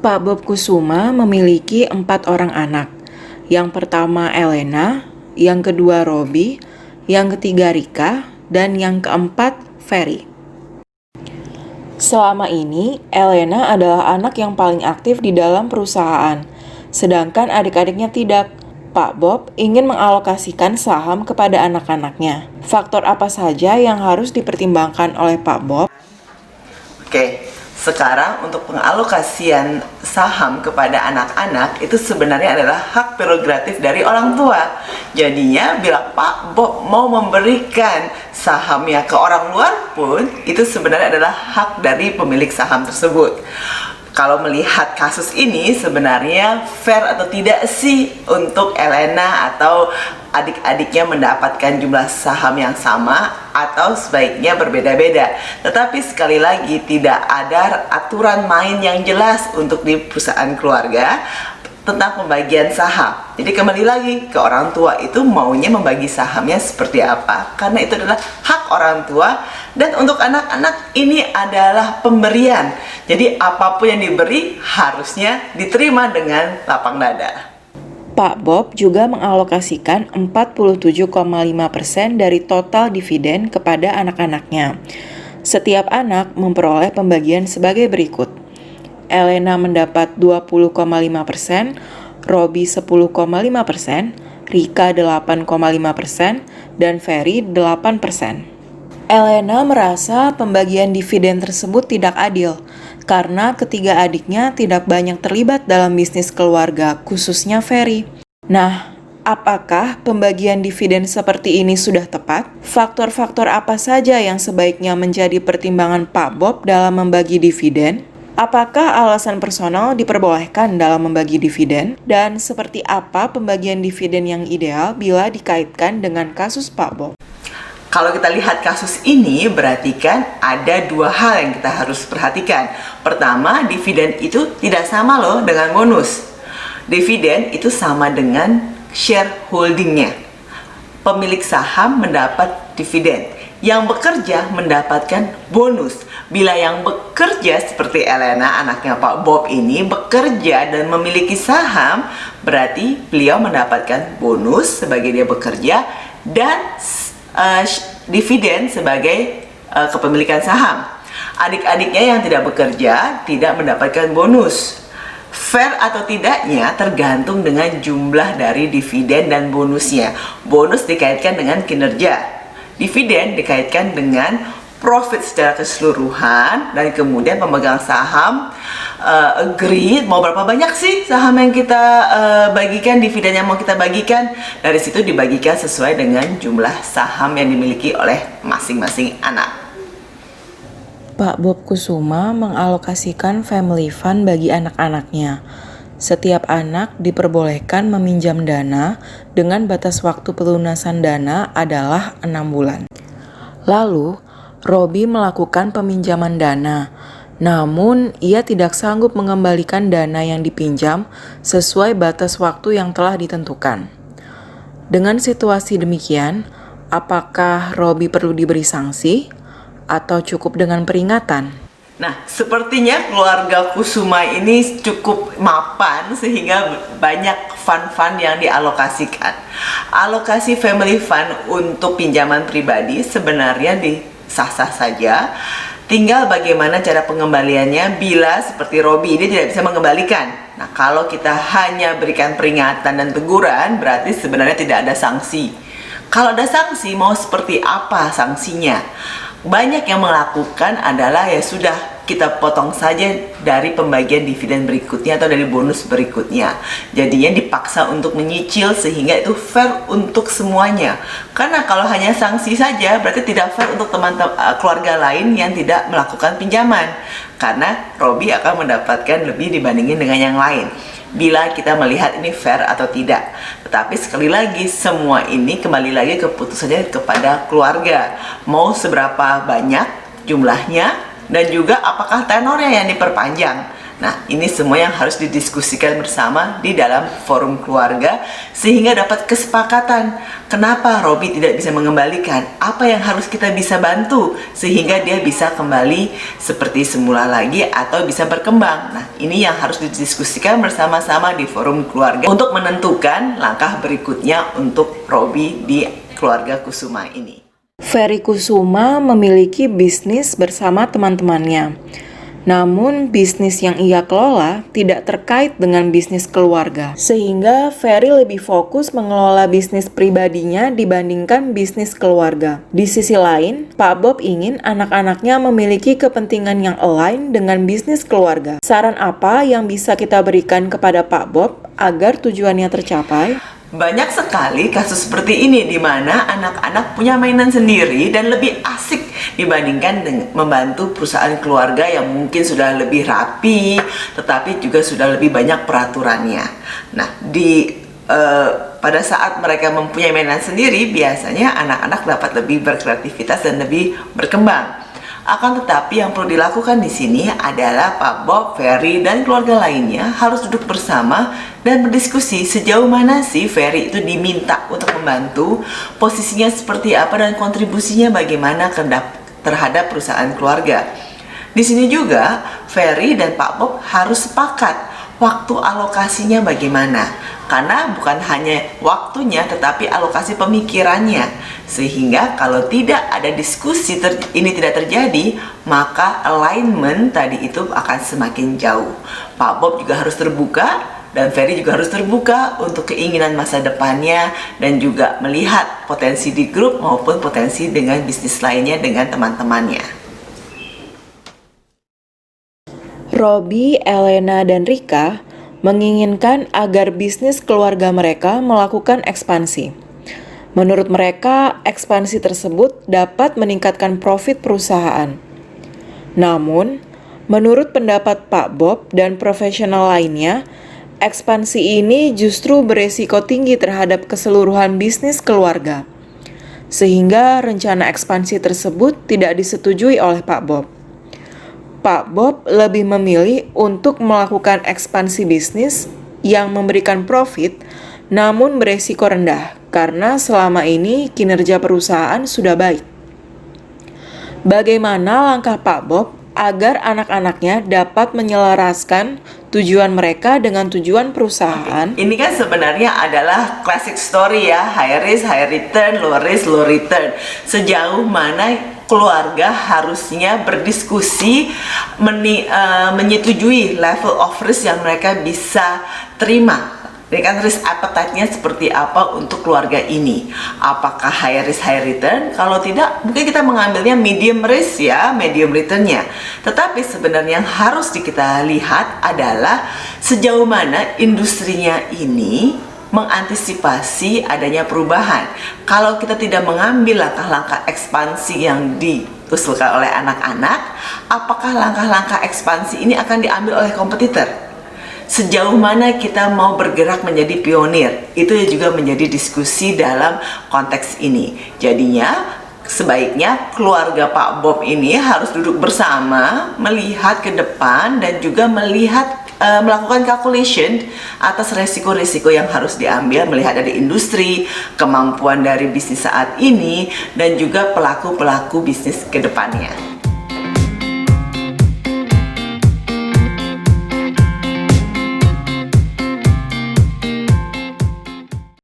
Pak Bob Kusuma memiliki 4 orang anak. Yang pertama Elena, yang kedua Robi, yang ketiga Rika, dan yang keempat Ferry. Selama ini, Elena adalah anak yang paling aktif di dalam perusahaan, sedangkan adik-adiknya tidak. Pak Bob ingin mengalokasikan saham kepada anak-anaknya. Faktor apa saja yang harus dipertimbangkan oleh Pak Bob? Oke, sekarang untuk pengalokasian saham kepada anak-anak itu sebenarnya adalah hak prerogatif dari orang tua. Jadinya bila Pak Bob mau memberikan sahamnya ke orang luar pun itu sebenarnya adalah hak dari pemilik saham tersebut. Kalau melihat kasus ini sebenarnya fair atau tidak sih untuk Elena atau adik-adiknya mendapatkan jumlah saham yang sama atau sebaiknya berbeda-beda. Tetapi sekali lagi tidak ada aturan main yang jelas untuk di perusahaan keluarga tentang pembagian saham. Jadi kembali lagi ke orang tua itu maunya membagi sahamnya seperti apa, karena itu adalah hak orang tua. Dan untuk anak-anak ini adalah pemberian. Jadi apapun yang diberi harusnya diterima dengan lapang dada. Pak Bob juga mengalokasikan 47,5% dari total dividen kepada anak-anaknya. Setiap anak memperoleh pembagian sebagai berikut. Elena mendapat 20,5%, Robi 10,5%, Rika 8,5%, dan Ferry 8%. Elena merasa pembagian dividen tersebut tidak adil karena ketiga adiknya tidak banyak terlibat dalam bisnis keluarga, khususnya Ferry. Nah, apakah pembagian dividen seperti ini sudah tepat? Faktor-faktor apa saja yang sebaiknya menjadi pertimbangan Pak Bob dalam membagi dividen? Apakah alasan personal diperbolehkan dalam membagi dividen? Dan seperti apa pembagian dividen yang ideal bila dikaitkan dengan kasus Pak Bob? Kalau kita lihat kasus ini, berarti kan ada dua hal yang kita harus perhatikan. Pertama, dividen itu tidak sama loh dengan bonus. Dividen itu sama dengan shareholdingnya. Pemilik saham mendapat dividen. Yang bekerja mendapatkan bonus. Bila yang bekerja seperti Elena, anaknya Pak Bob ini, bekerja dan memiliki saham, berarti beliau mendapatkan bonus sebagai dia bekerja dan dividen sebagai kepemilikan saham. Adik-adiknya yang tidak bekerja tidak mendapatkan bonus. Fair atau tidaknya tergantung dengan jumlah dari dividen dan bonusnya. Bonus dikaitkan dengan kinerja, dividen dikaitkan dengan profit secara keseluruhan, dan kemudian pemegang saham agree mau berapa banyak sih saham yang kita bagikan, dividen yang mau kita bagikan. Dari situ dibagikan sesuai dengan jumlah saham yang dimiliki oleh masing-masing anak. Pak Bob Kusuma mengalokasikan family fund bagi anak-anaknya. Setiap anak diperbolehkan meminjam dana dengan batas waktu pelunasan dana adalah 6 bulan. Lalu, Robi melakukan peminjaman dana, namun ia tidak sanggup mengembalikan dana yang dipinjam sesuai batas waktu yang telah ditentukan. Dengan situasi demikian, apakah Robi perlu diberi sanksi atau cukup dengan peringatan? Nah, sepertinya keluarga Kusuma ini cukup mapan sehingga banyak fund-fund yang dialokasikan. Alokasi family fund untuk pinjaman pribadi sebenarnya sah-sah saja. Tinggal bagaimana cara pengembaliannya bila seperti Robi ini tidak bisa mengembalikan. Nah, kalau kita hanya berikan peringatan dan teguran, berarti sebenarnya tidak ada sanksi. Kalau ada sanksi, mau seperti apa sanksinya? Banyak yang melakukan adalah ya sudah, kita potong saja dari pembagian dividen berikutnya atau dari bonus berikutnya. Jadinya dipaksa untuk menyicil sehingga itu fair untuk semuanya. Karena kalau hanya sanksi saja berarti tidak fair untuk teman-teman keluarga lain yang tidak melakukan pinjaman. Karena Robi akan mendapatkan lebih dibandingin dengan yang lain. Bila kita melihat ini fair atau tidak. Tetapi sekali lagi, semua ini kembali lagi keputusannya kepada keluarga. Mau seberapa banyak jumlahnya, dan juga apakah tenornya yang diperpanjang. Nah, ini semua yang harus didiskusikan bersama di dalam forum keluarga sehingga dapat kesepakatan kenapa Robi tidak bisa mengembalikan, apa yang harus kita bisa bantu sehingga dia bisa kembali seperti semula lagi atau bisa berkembang. Nah, ini yang harus didiskusikan bersama-sama di forum keluarga untuk menentukan langkah berikutnya untuk Robi di keluarga Kusuma ini. Ferry Kusuma memiliki bisnis bersama teman-temannya. Namun, bisnis yang ia kelola tidak terkait dengan bisnis keluarga. Sehingga Ferry lebih fokus mengelola bisnis pribadinya dibandingkan bisnis keluarga. Di sisi lain, Pak Bob ingin anak-anaknya memiliki kepentingan yang align dengan bisnis keluarga. Saran apa yang bisa kita berikan kepada Pak Bob agar tujuannya tercapai? Banyak sekali kasus seperti ini di mana anak-anak punya mainan sendiri dan lebih asik dibandingkan dengan membantu perusahaan keluarga yang mungkin sudah lebih rapi tetapi juga sudah lebih banyak peraturannya. Nah, pada saat mereka mempunyai mainan sendiri, biasanya anak-anak dapat lebih berkreativitas dan lebih berkembang. Akan tetapi yang perlu dilakukan di sini adalah Pak Bob, Ferry, dan keluarga lainnya harus duduk bersama dan berdiskusi sejauh mana sih Ferry itu diminta untuk membantu, posisinya seperti apa dan kontribusinya bagaimana terhadap perusahaan keluarga. Di sini juga Ferry dan Pak Bob harus sepakat waktu alokasinya bagaimana, karena bukan hanya waktunya tetapi alokasi pemikirannya, sehingga kalau tidak ada diskusi ini tidak terjadi, maka alignment tadi itu akan semakin jauh. Pak Bob juga harus terbuka dan Ferry juga harus terbuka untuk keinginan masa depannya dan juga melihat potensi di grup maupun potensi dengan bisnis lainnya dengan teman-temannya. Robi, Elena, dan Rika menginginkan agar bisnis keluarga mereka melakukan ekspansi. Menurut mereka, ekspansi tersebut dapat meningkatkan profit perusahaan. Namun, menurut pendapat Pak Bob dan profesional lainnya, ekspansi ini justru beresiko tinggi terhadap keseluruhan bisnis keluarga. Sehingga rencana ekspansi tersebut tidak disetujui oleh Pak Bob. Pak Bob lebih memilih untuk melakukan ekspansi bisnis yang memberikan profit namun beresiko rendah karena selama ini kinerja perusahaan sudah baik. Bagaimana langkah Pak Bob agar anak-anaknya dapat menyelaraskan tujuan mereka dengan tujuan perusahaan? Ini kan sebenarnya adalah classic story ya, high risk, high return, low risk, low return. Sejauh mana keluarga harusnya berdiskusi menyetujui level of risk yang mereka bisa terima. Jadi kan risk appetite-nya seperti apa untuk keluarga ini? Apakah high risk, high return? Kalau tidak, mungkin kita mengambilnya medium risk ya, medium return-nya. Tetapi sebenarnya yang harus kita lihat adalah sejauh mana industrinya ini mengantisipasi adanya perubahan. Kalau kita tidak mengambil langkah-langkah ekspansi yang diusulkan oleh anak-anak, apakah langkah-langkah ekspansi ini akan diambil oleh kompetitor? Sejauh mana kita mau bergerak menjadi pionir? Itu juga menjadi diskusi dalam konteks ini. Jadinya sebaiknya keluarga Pak Bob ini harus duduk bersama, melihat ke depan dan juga melakukan calculation atas resiko-resiko yang harus diambil, melihat dari industri, kemampuan dari bisnis saat ini, dan juga pelaku-pelaku bisnis ke depannya.